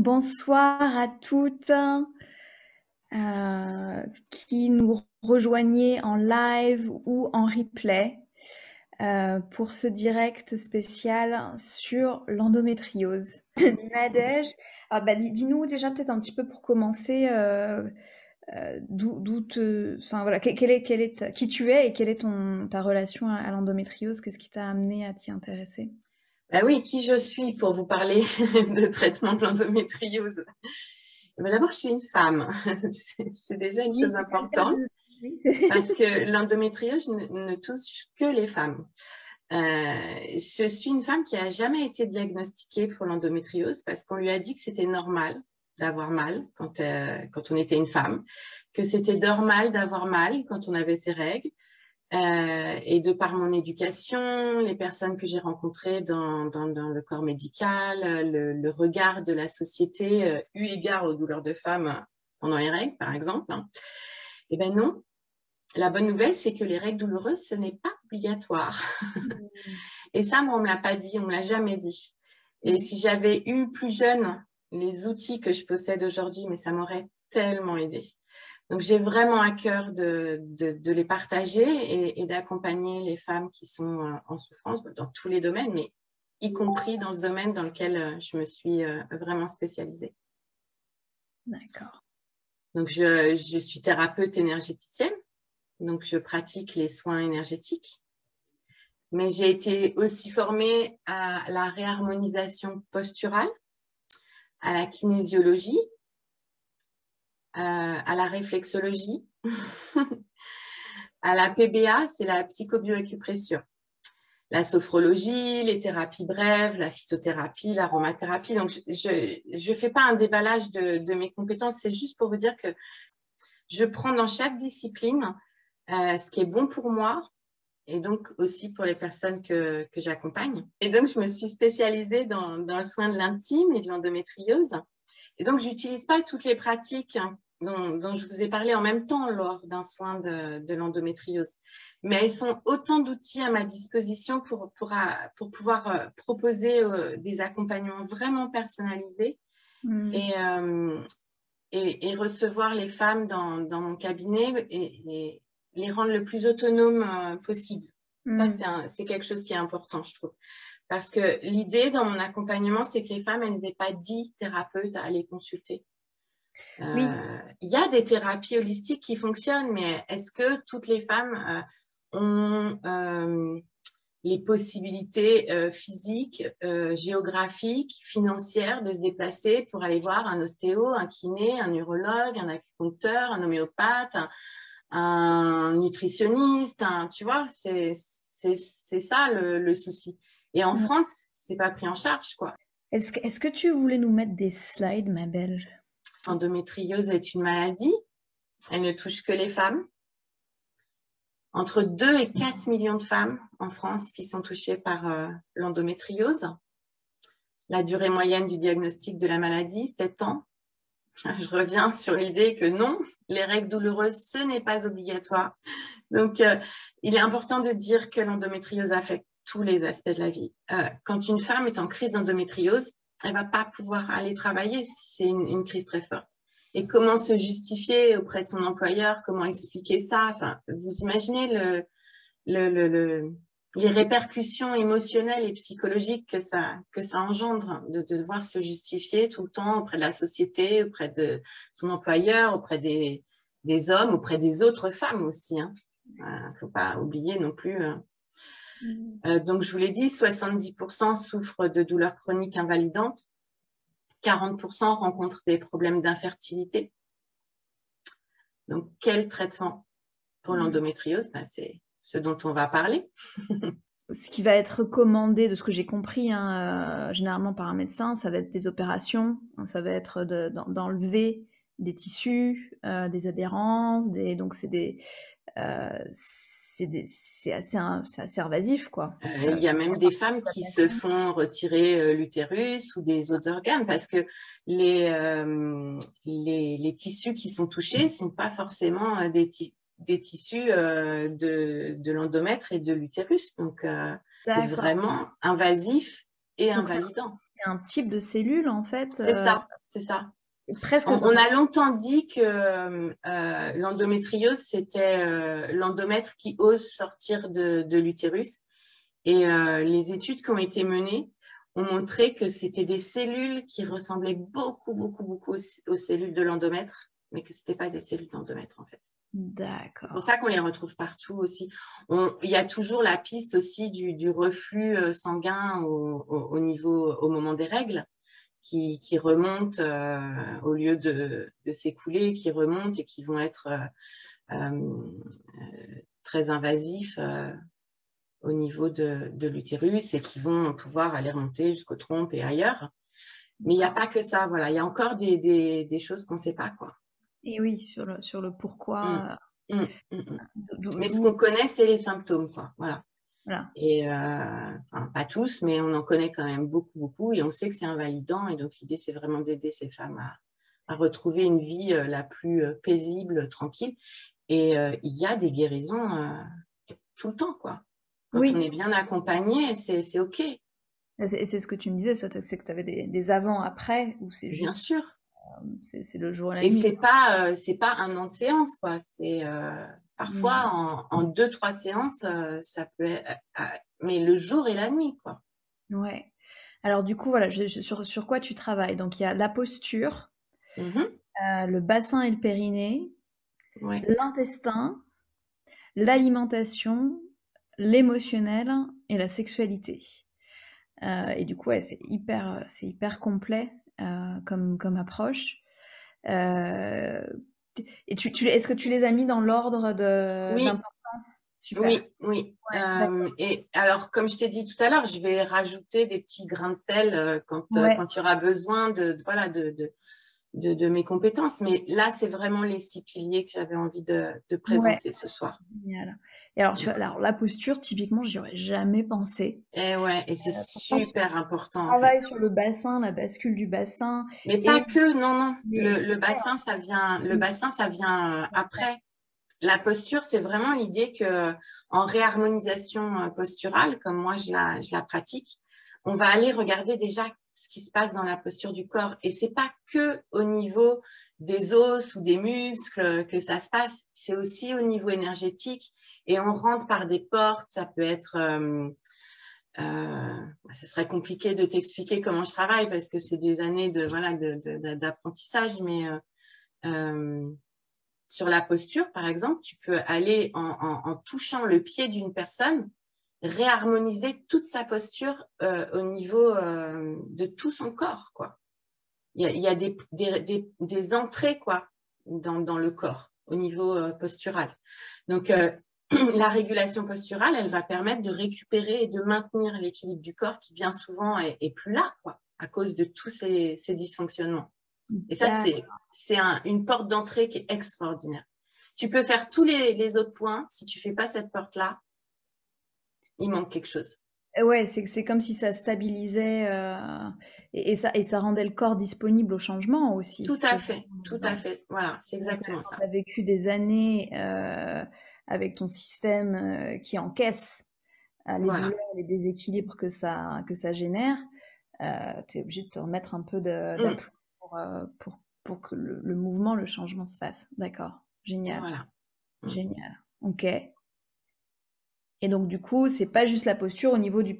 Bonsoir à toutes qui nous rejoignez en live ou en replay pour ce direct spécial sur l'endométriose. Nadège, dis-nous déjà peut-être un petit peu pour commencer enfin voilà, qui tu es et quelle est ta relation à l'endométriose, qu'est-ce qui t'a amené à t'y intéresser? Ben oui, qui je suis pour vous parler de traitement de l'endométriose? D'abord, je suis une femme. C'est déjà une Oui, chose c'est pas le cas importante oui. parce que l'endométriose ne touche que les femmes. Je suis une femme qui a jamais été diagnostiquée pour l'endométriose parce qu'on lui a dit que c'était normal d'avoir mal quand on était une femme, que c'était normal d'avoir mal quand on avait ses règles. Et de par mon éducation, les personnes que j'ai rencontrées dans le corps médical, le regard de la société eu égard aux douleurs de femmes pendant les règles, par exemple, hein. Eh bien non, la bonne nouvelle, c'est que les règles douloureuses, ce n'est pas obligatoire. Et ça, moi, on ne me l'a pas dit, on ne me l'a jamais dit. Et si j'avais eu plus jeune les outils que je possède aujourd'hui, mais ça m'aurait tellement aidé. Donc, j'ai vraiment à cœur de les partager et d'accompagner les femmes qui sont en souffrance dans tous les domaines, mais y compris dans ce domaine dans lequel je me suis vraiment spécialisée. D'accord. Donc, je suis thérapeute énergéticienne, donc je pratique les soins énergétiques, mais j'ai été aussi formée à la réharmonisation posturale, à la kinésiologie, à la réflexologie, à la PBA, c'est la psychobioacupression, la sophrologie, les thérapies brèves, la phytothérapie, l'aromathérapie. Donc, je fais pas un déballage de mes compétences, c'est juste pour vous dire que je prends dans chaque discipline ce qui est bon pour moi et donc aussi pour les personnes que j'accompagne. Et donc, je me suis spécialisée dans le soin de l'intime et de l'endométriose. Et donc, j'utilise pas toutes les pratiques dont je vous ai parlé en même temps lors d'un soin de l'endométriose. Mais elles sont autant d'outils à ma disposition pour pouvoir proposer des accompagnements vraiment personnalisés et recevoir les femmes dans mon cabinet et les rendre le plus autonomes possible. Ça, c'est quelque chose qui est important, je trouve. Parce que l'idée dans mon accompagnement, c'est que les femmes, elles n'aient pas 10 thérapeutes à les consulter. Oui. Il y a des thérapies holistiques qui fonctionnent, mais est-ce que toutes les femmes ont les possibilités physiques, géographiques, financières de se déplacer pour aller voir un ostéo, un kiné, un urologue, un acupuncteur, un homéopathe, un nutritionniste, tu vois, c'est ça le souci. Et en France, c'est pas pris en charge, quoi. Est-ce que tu voulais nous mettre des slides, ma belle? L'endométriose est une maladie. Elle ne touche que les femmes. Entre 2 et 4 millions de femmes en France qui sont touchées par l'endométriose. La durée moyenne du diagnostic de la maladie, 7 ans. Je reviens sur l'idée que non, les règles douloureuses, ce n'est pas obligatoire. Donc, il est important de dire que l'endométriose affecte tous les aspects de la vie. Quand une femme est en crise d'endométriose, elle ne va pas pouvoir aller travailler si c'est une crise très forte. Et comment se justifier auprès de son employeur, comment expliquer ça? Enfin, vous imaginez les répercussions émotionnelles et psychologiques que ça engendre de devoir se justifier tout le temps auprès de la société, auprès de son employeur, auprès des hommes, auprès des autres femmes aussi. Il ne faut pas oublier non plus. Donc, je vous l'ai dit, 70% souffrent de douleurs chroniques invalidantes, 40% rencontrent des problèmes d'infertilité. Donc, quel traitement pour l'endométriose? C'est ce dont on va parler. Ce qui va être recommandé, de ce que j'ai compris, généralement par un médecin, ça va être des opérations, ça va être d'enlever des tissus, des adhérences, donc c'est assez invasif, quoi. Il y a même des femmes qui se font retirer l'utérus ou des autres organes parce que les tissus qui sont touchés ne sont pas forcément des tissus de l'endomètre et de l'utérus. Donc, c'est vraiment invasif et invalidant. C'est un type de cellule, en fait. C'est ça. c'est ça. Presque. On a longtemps dit que l'endométriose, c'était l'endomètre qui ose sortir de l'utérus. Et les études qui ont été menées ont montré que c'était des cellules qui ressemblaient beaucoup, beaucoup, beaucoup aux cellules de l'endomètre, mais que ce n'étaient pas des cellules d'endomètre, en fait. D'accord. C'est pour ça qu'on les retrouve partout aussi. Il y a toujours la piste aussi du reflux sanguin au moment des règles, qui remontent au lieu de s'écouler, qui remontent et qui vont être très invasifs au niveau de l'utérus et qui vont pouvoir aller remonter jusqu'aux trompes et ailleurs. Mais il n'y a pas que ça, voilà. Il y a encore des choses qu'on ne sait pas, quoi. Et oui, sur le pourquoi. Mais ce qu'on connaît, c'est les symptômes, quoi. Voilà. Voilà. Et enfin, pas tous, mais on en connaît quand même beaucoup, beaucoup. Et on sait que c'est invalidant. Et donc, l'idée, c'est vraiment d'aider ces femmes à retrouver une vie la plus paisible, tranquille. Et il y a des guérisons tout le temps, quoi. Quand Oui. on est bien accompagné, c'est OK. C'est ce que tu me disais, c'est que tu avais des avant-après, ou c'est juste. Bien sûr. C'est le jour et la Et nuit. c'est pas un an de séance, quoi. C'est parfois en 2-3 séances, ça peut être, mais le jour et la nuit, quoi. Ouais. Alors du coup, voilà, sur quoi tu travailles? Donc il y a la posture, le bassin et le périnée, Ouais. l'intestin, l'alimentation, l'émotionnel et la sexualité. Et du coup, ouais, c'est hyper complet comme approche. Et est-ce que tu les as mis dans l'ordre Oui. d'importance? Super. Oui, oui. Ouais, et alors, comme je t'ai dit tout à l'heure, je vais rajouter des petits grains de sel quand il y aura besoin de mes compétences. Mais là, c'est vraiment les 6 piliers que j'avais envie de présenter ce soir. Génial. Et alors, la posture, typiquement, j'y aurais jamais pensé. Et ouais, et c'est super important. Travail sur le bassin, la bascule du bassin. Mais pas que, non. Mais Le bassin, ça vient après. La posture, c'est vraiment l'idée que en réharmonisation posturale, comme moi je la pratique, on va aller regarder déjà ce qui se passe dans la posture du corps. Et c'est pas que au niveau des os ou des muscles que ça se passe, c'est aussi au niveau énergétique. Et on rentre par des portes, ça peut être... ce serait compliqué de t'expliquer comment je travaille parce que c'est des années d'apprentissage, mais sur la posture, par exemple, tu peux aller en touchant le pied d'une personne, réharmoniser toute sa posture au niveau de tout son corps, quoi. Il y a des entrées, quoi, dans le corps au niveau postural. Donc, la régulation posturale, elle va permettre de récupérer et de maintenir l'équilibre du corps qui, bien souvent, est plus là, quoi, à cause de tous ces dysfonctionnements. Et ça, c'est une porte d'entrée qui est extraordinaire. Tu peux faire tous les autres points. Si tu ne fais pas cette porte-là, il manque quelque chose. Ouais, c'est comme si ça stabilisait et ça rendait le corps disponible au changement aussi. Tout à fait. Voilà, c'est exactement ça. Tu as vécu des années avec ton système qui encaisse les douleurs, les déséquilibres que ça génère. Tu es obligé de te remettre un peu d'aplomb pour que le mouvement, le changement se fasse. D'accord, génial. Voilà. Génial, ok. Et donc, du coup, c'est pas juste la posture au niveau du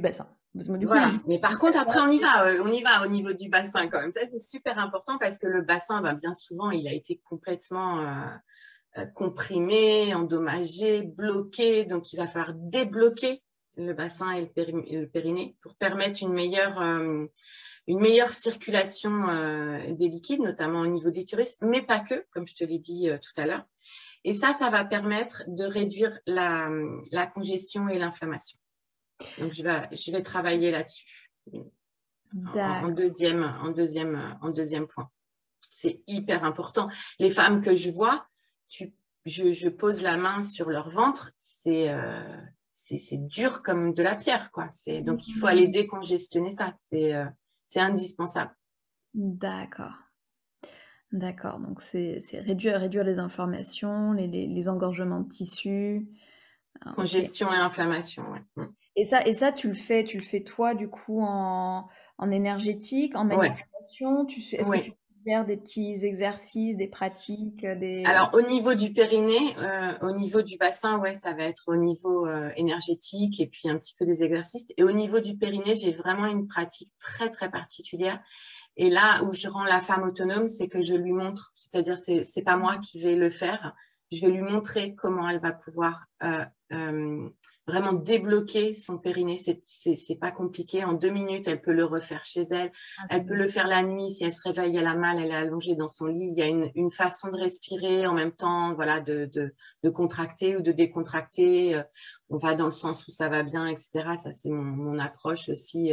bassin. Voilà. Mais par contre, après, on y va au niveau du bassin quand même. Ça, c'est super important parce que le bassin, bien souvent, il a été complètement comprimé, endommagé, bloqué. Donc, il va falloir débloquer le bassin et le périnée pour permettre une meilleure circulation des liquides, notamment au niveau des utérus, mais pas que, comme je te l'ai dit tout à l'heure. Et ça va permettre de réduire la congestion et l'inflammation. Donc, je vais travailler là-dessus en deuxième point. C'est hyper important. Les femmes que je vois, je pose la main sur leur ventre, c'est dur comme de la pierre, quoi. Donc, il faut aller décongestionner ça. C'est indispensable. D'accord. Donc c'est réduire les inflammations, les engorgements de tissus. Congestion et inflammation, ouais. Et ça, tu le fais toi, du coup, en en énergétique, en Ouais, manipulation? Est-ce que tu ouais. suggères des petits exercices, des pratiques, des... Alors, au niveau du périnée, au niveau du bassin, ouais, ça va être au niveau énergétique et puis un petit peu des exercices. Et au niveau du périnée, j'ai vraiment une pratique très, très particulière. Et là où je rends la femme autonome, c'est que je lui montre, c'est-à-dire c'est pas moi qui vais le faire, je vais lui montrer comment elle va pouvoir vraiment débloquer son périnée. C'est pas compliqué. En 2 minutes, elle peut le refaire chez elle. Ah, Elle peut le faire la nuit. Si elle se réveille, elle a mal, elle est allongée dans son lit. Il y a une façon de respirer en même temps, voilà, de contracter ou de décontracter. On va dans le sens où ça va bien, etc. Ça, c'est mon approche aussi.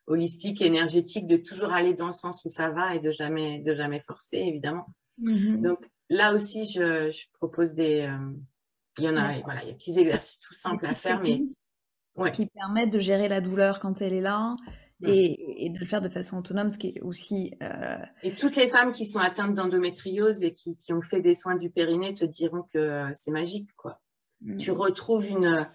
Holistique, énergétique, de toujours aller dans le sens où ça va et de jamais forcer, évidemment. mhm. Donc là aussi, je propose il y en a, D'accord. voilà, il y a des petits exercices tout Des simples à petites faire, mais techniques ouais. qui permettent de gérer la douleur quand elle est là Mm. et de le faire de façon autonome, ce qui est aussi... Et toutes les femmes qui sont atteintes d'endométriose et qui ont fait des soins du périnée te diront que c'est magique, quoi. Tu mm, retrouves une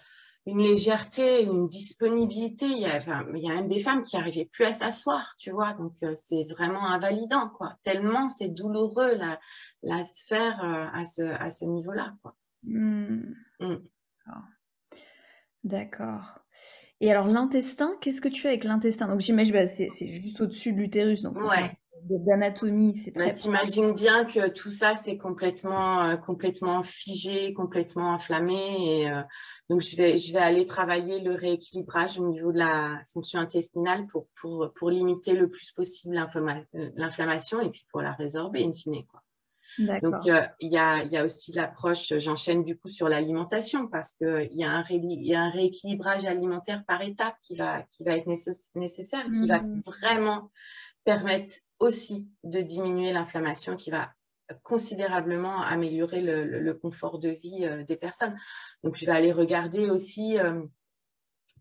légèreté, une disponibilité. Il y a même des femmes qui n'arrivaient plus à s'asseoir, tu vois. Donc, c'est vraiment invalidant, quoi. Tellement c'est douloureux, la sphère à ce niveau-là, quoi. mm. Mm. D'accord. Et alors l'intestin, qu'est-ce que tu fais avec l'intestin? Donc j'imagine, bah, c'est juste au-dessus de l'utérus, donc en termes Ouais. d'anatomie, c'est Bah, très proche. t'imagines bien que tout ça, c'est complètement figé, complètement inflammé. Et, donc, je vais aller travailler le rééquilibrage au niveau de la fonction intestinale pour limiter le plus possible l'inflammation et puis pour la résorber, in fine, quoi. Donc, D'accord. il y a aussi l'approche, j'enchaîne du coup sur l'alimentation parce qu'il y a il y a un rééquilibrage alimentaire par étape qui va être nécessaire, qui va Mm. vraiment permettre aussi de diminuer l'inflammation, qui va considérablement améliorer le confort de vie des personnes. Donc, je vais aller regarder aussi,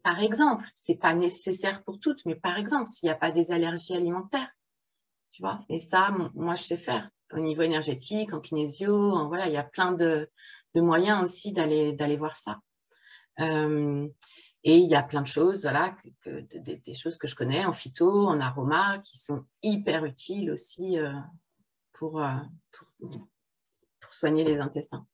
par exemple, c'est pas nécessaire pour toutes, mais par exemple, s'il n'y a pas des allergies alimentaires, tu vois. Et ça, moi, je sais faire au niveau énergétique, en kinésio, voilà, il y a plein de moyens aussi d'aller voir ça. Et il y a plein de choses, voilà, des choses que je connais en phyto, en aroma, qui sont hyper utiles aussi pour, euh, pour, pour soigner les intestins.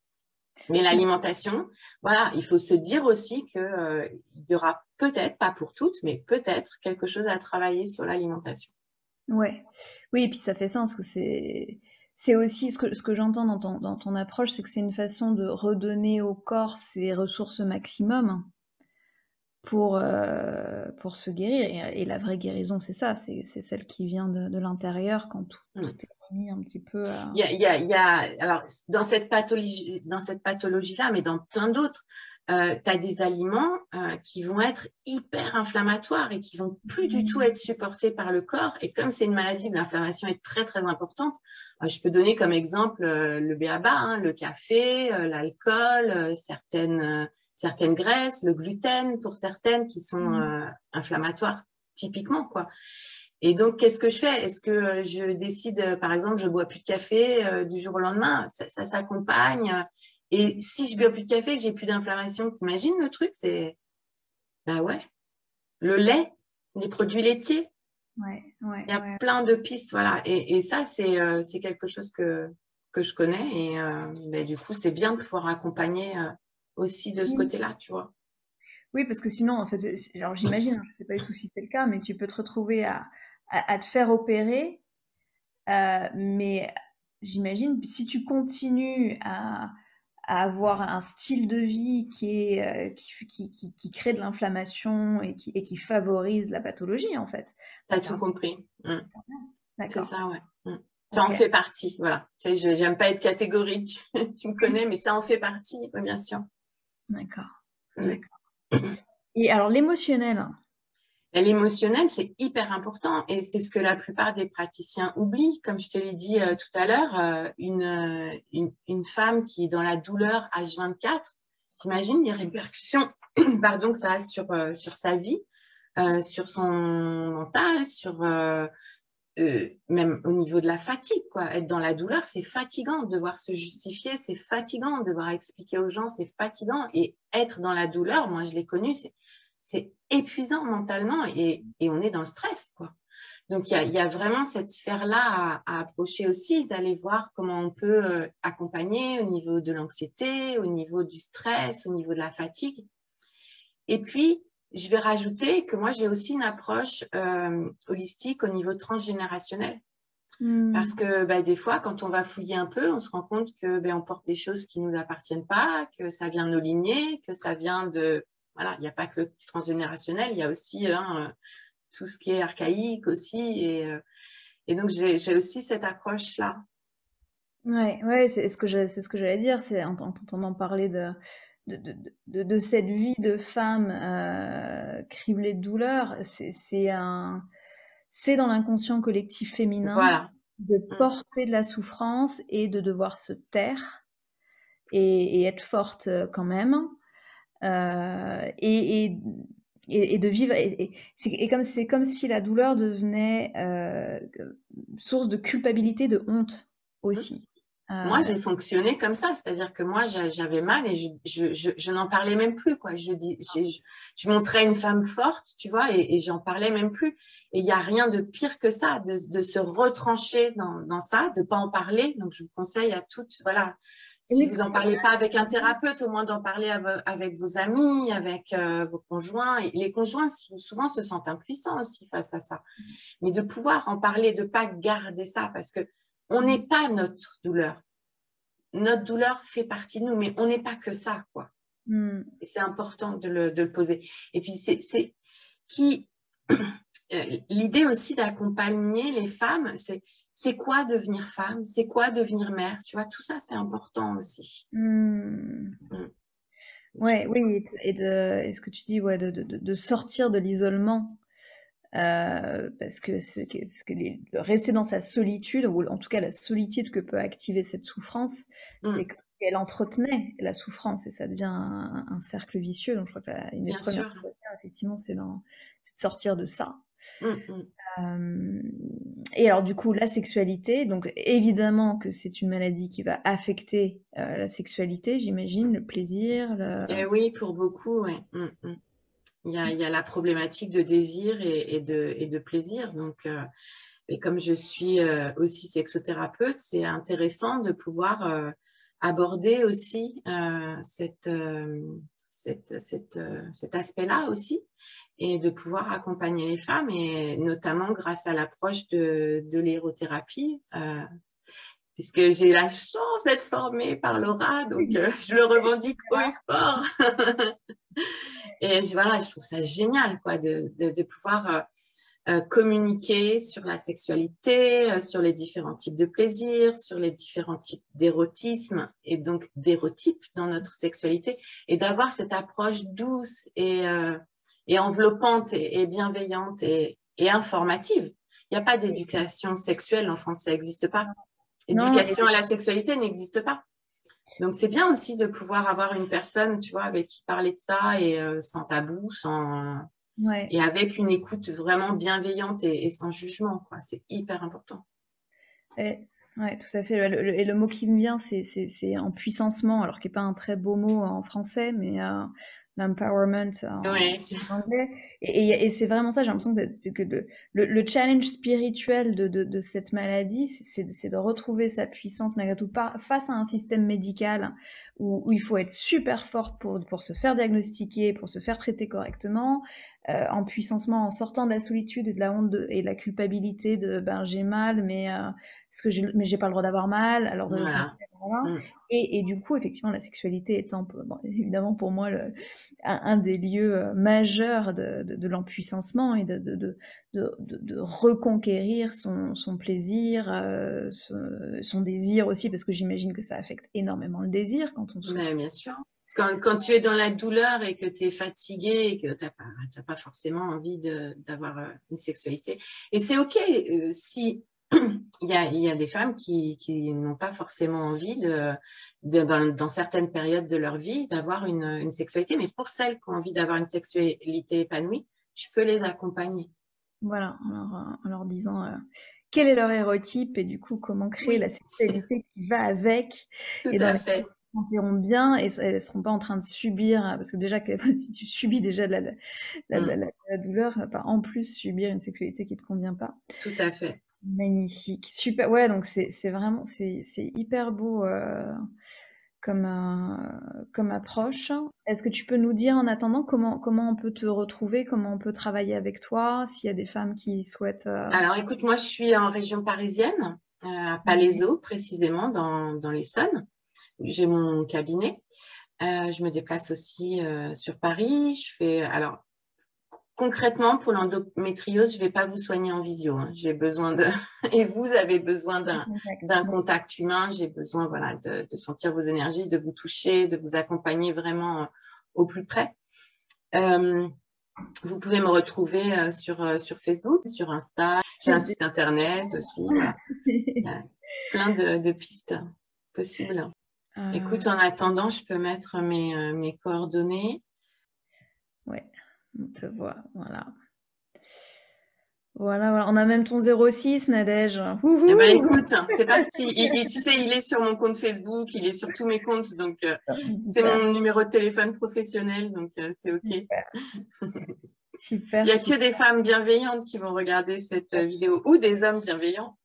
Mais l'alimentation, voilà, il faut se dire aussi qu'il y aura peut-être, pas pour toutes, mais peut-être quelque chose à travailler sur l'alimentation. Ouais. Oui, et puis ça fait sens que c'est aussi ce que j'entends dans ton approche, c'est que c'est une façon de redonner au corps ses ressources maximum pour se guérir. Et la vraie guérison, c'est ça, c'est celle qui vient de l'intérieur quand tout Mm. est remis un petit peu à... Alors, dans cette pathologie-là, mais dans plein d'autres, tu as des aliments qui vont être hyper inflammatoires et qui vont plus du tout être supportés par le corps. Et comme c'est une maladie où l'inflammation est très, très importante, je peux donner comme exemple le b.a.-ba, hein, le café, l'alcool, certaines graisses, le gluten pour certaines qui sont inflammatoires typiquement, quoi. Et donc, qu'est-ce que je fais? Est-ce que je décide, par exemple, je bois plus de café du jour au lendemain? Ça s'accompagne. Et si je bois plus de café, que j'ai plus d'inflammation, t'imagines le truc? Ben ouais. Le lait, les produits laitiers, Ouais, ouais, il y a ouais. plein de pistes, voilà. Et ça, c'est quelque chose que je connais. Et ben, du coup, c'est bien de pouvoir accompagner aussi de ce Oui, côté-là, tu vois. oui, parce que sinon, en fait, alors j'imagine, hein, je sais pas du tout si c'est le cas, mais tu peux te retrouver à te faire opérer, mais j'imagine, si tu continues à avoir un style de vie qui crée de l'inflammation et qui favorise la pathologie, en fait, Tu bah, as c'est tout un... compris. C'est D'accord. ça, ouais. Ça en Ok. fait partie, voilà. Tu sais, j'aime pas être catégorique, tu me connais, mais ça en fait partie, oui, bien sûr. D'accord. Mm. D'accord. Et alors, l'émotionnel. Et l'émotionnel, c'est hyper important et c'est ce que la plupart des praticiens oublient. Comme je te l'ai dit tout à l'heure, une femme qui est dans la douleur H24, t'imagines les répercussions pardon, que ça a sur sa vie, sur son mental, même au niveau de la fatigue, quoi. Être dans la douleur, c'est fatigant. Devoir se justifier, c'est fatigant. Devoir expliquer aux gens, c'est fatigant. Et être dans la douleur, moi, je l'ai connu, c'est épuisant mentalement et on est dans le stress, quoi. Donc, il y a vraiment cette sphère-là à approcher aussi, d'aller voir comment on peut accompagner au niveau de l'anxiété, au niveau du stress, au niveau de la fatigue. Et puis, je vais rajouter que moi, j'ai aussi une approche holistique au niveau transgénérationnel. Parce que des fois, quand on va fouiller un peu, on se rend compte que on porte des choses qui ne nous appartiennent pas, que ça vient de nos lignées, que ça vient de... Voilà, il n'y a pas que le transgénérationnel, il y a aussi tout ce qui est archaïque aussi. Et donc, j'ai aussi cette approche-là. Ouais, c'est ce que j'allais dire, c'est en t'entendant parler de cette vie de femme criblée de douleur, c'est dans l'inconscient collectif féminin Voilà. de porter de la souffrance et de devoir se taire et être forte quand même, et de vivre. C'est comme si la douleur devenait source de culpabilité, de honte aussi. Moi, j'ai fonctionné comme ça, c'est-à-dire que moi, j'avais mal et je n'en parlais même plus, quoi. Je montrais une femme forte, tu vois, et j'en parlais même plus. Et il n'y a rien de pire que ça, de se retrancher dans ça, de pas en parler. Donc, je vous conseille à toutes, voilà, si vous n'en parlez pas avec un thérapeute, au moins d'en parler avec vos amis, avec vos conjoints. Et les conjoints, souvent, se sentent impuissants aussi face à ça. Mais de pouvoir en parler, de pas garder ça, parce que on n'est pas notre douleur. Notre douleur fait partie de nous, mais on n'est pas que ça, quoi. Et c'est important de le poser. Et puis, l'idée aussi d'accompagner les femmes, c'est quoi devenir femme, c'est quoi devenir mère, tu vois, tout ça, c'est important aussi. Ouais, oui, et ce que tu dis, ouais, de sortir de l'isolement. Parce que rester dans sa solitude, ou en tout cas la solitude que peut activer cette souffrance, c'est qu'elle entretenait la souffrance et ça devient un cercle vicieux. Donc je crois que une des premières choses, effectivement, c'est de sortir de ça. Et alors du coup, la sexualité, donc évidemment que c'est une maladie qui va affecter la sexualité, j'imagine, le plaisir. Et oui, pour beaucoup, ouais. Il y a la problématique de désir et de plaisir. Donc, et comme je suis aussi sexothérapeute, c'est intéressant de pouvoir aborder aussi cet aspect-là aussi et de pouvoir accompagner les femmes, et notamment grâce à l'approche de l'érothérapie, puisque j'ai la chance d'être formée par Laura, donc je le revendique haut et fort. Et voilà, je trouve ça génial, quoi, de pouvoir communiquer sur la sexualité, sur les différents types de plaisir, sur les différents types d'érotisme et donc d'érotypes dans notre sexualité, et d'avoir cette approche douce et enveloppante et bienveillante et informative. Il n'y a pas d'éducation sexuelle en France, ça n'existe pas. Éducation à la sexualité n'existe pas. Donc, c'est bien aussi de pouvoir avoir une personne, tu vois, avec qui parler de ça et sans tabou, et avec une écoute vraiment bienveillante et sans jugement, quoi. C'est hyper important. Ouais, tout à fait. Et le mot qui me vient, c'est empuissancement, alors qui n'est pas un très beau mot en français, mais l'empowerment en anglais. Et c'est vraiment ça, j'ai l'impression que le challenge spirituel de cette maladie, c'est de retrouver sa puissance malgré tout face à un système médical où il faut être super forte pour se faire diagnostiquer, pour se faire traiter correctement, empuissancement en sortant de la solitude et de la honte et de la culpabilité de j'ai mal, mais j'ai pas le droit d'avoir mal, alors Voilà. Et du coup, effectivement, la sexualité étant, évidemment pour moi, un des lieux majeurs de l'empuissancement et de reconquérir son plaisir, son désir aussi, parce que j'imagine que ça affecte énormément le désir quand on souffre. Mais bien sûr. Quand tu es dans la douleur et que tu es fatigué et que tu n'as pas forcément envie d'avoir une sexualité. Et c'est OK si il y a des femmes qui n'ont pas forcément envie dans certaines périodes de leur vie d'avoir une sexualité, mais pour celles qui ont envie d'avoir une sexualité épanouie, je peux les accompagner. Voilà, en leur disant quel est leur érotype et du coup comment créer la sexualité qui va avec. Tout à fait. sentiront bien et elles seront pas en train de subir, parce que déjà si tu subis déjà la douleur, pas en plus subir une sexualité qui te convient pas. Tout à fait. Magnifique, super. Ouais, donc c'est vraiment c'est hyper beau comme comme approche. Est-ce que tu peux nous dire en attendant comment on peut te retrouver, comment on peut travailler avec toi, s'il y a des femmes qui souhaitent. Alors, écoute, moi, je suis en région parisienne, à Palaiseau, précisément, dans l'Essonne. J'ai mon cabinet. Je me déplace aussi sur Paris. Alors, concrètement, pour l'endométriose, je ne vais pas vous soigner en visio, hein. J'ai besoin de, et vous avez besoin d'un contact humain. J'ai besoin, voilà, de sentir vos énergies, de vous toucher, de vous accompagner vraiment au plus près. Vous pouvez me retrouver sur Facebook, sur Insta. J'ai un site internet aussi. Voilà. Il y a plein de pistes possibles. Écoute, en attendant, je peux mettre mes coordonnées. Ouais, on te voit, voilà. Voilà, on a même ton 06, Nadège. Eh ben, écoute, c'est parti. Tu sais, il est sur mon compte Facebook, il est sur tous mes comptes, donc c'est mon numéro de téléphone professionnel, donc c'est OK. Super. Il n'y a que des femmes bienveillantes qui vont regarder cette vidéo, ou des hommes bienveillants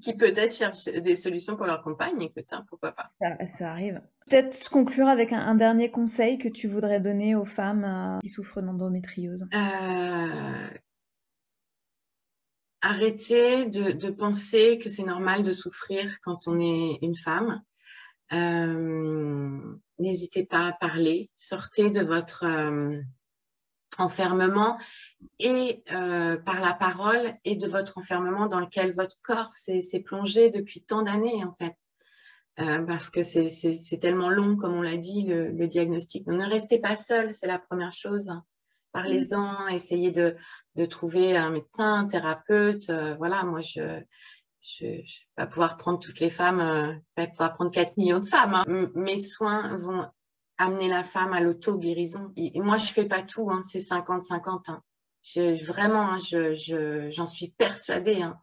qui peut-être cherchent des solutions pour leur compagne. Écoute, hein, pourquoi pas. Ça arrive. Peut-être conclure avec un dernier conseil que tu voudrais donner aux femmes qui souffrent d'endométriose. Arrêtez de penser que c'est normal de souffrir quand on est une femme. N'hésitez pas à parler. Sortez de votre enfermement et par la parole et de votre enfermement dans lequel votre corps s'est plongé depuis tant d'années, en fait. Parce que c'est tellement long, comme on l'a dit, le diagnostic. Donc, ne restez pas seul, c'est la première chose. Parlez-en, essayez de trouver un médecin, un thérapeute. Voilà, moi, je vais pas pouvoir prendre toutes les femmes, je vais pas pouvoir prendre 4 millions de femmes, hein. Mes soins vont amener la femme à l'auto-guérison. Et moi, je fais pas tout, hein, c'est 50-50. Hein. Vraiment, hein, j'en suis persuadée. Hein.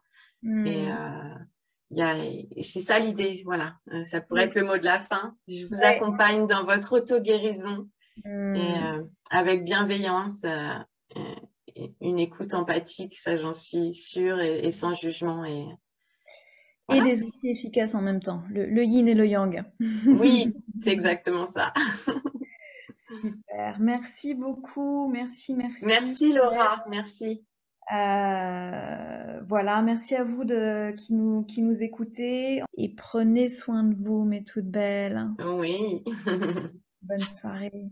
Et c'est ça l'idée, voilà. Ça pourrait être le mot de la fin. Je vous accompagne dans votre auto-guérison et avec bienveillance, une écoute empathique, ça j'en suis sûre, et sans jugement. Et des outils efficaces en même temps, le yin et le yang. Oui, c'est exactement ça. Super, merci beaucoup, merci. Merci Laura, merci. Voilà, merci à vous qui nous écoutez et prenez soin de vous, mes toutes belles. Oui. Bonne soirée.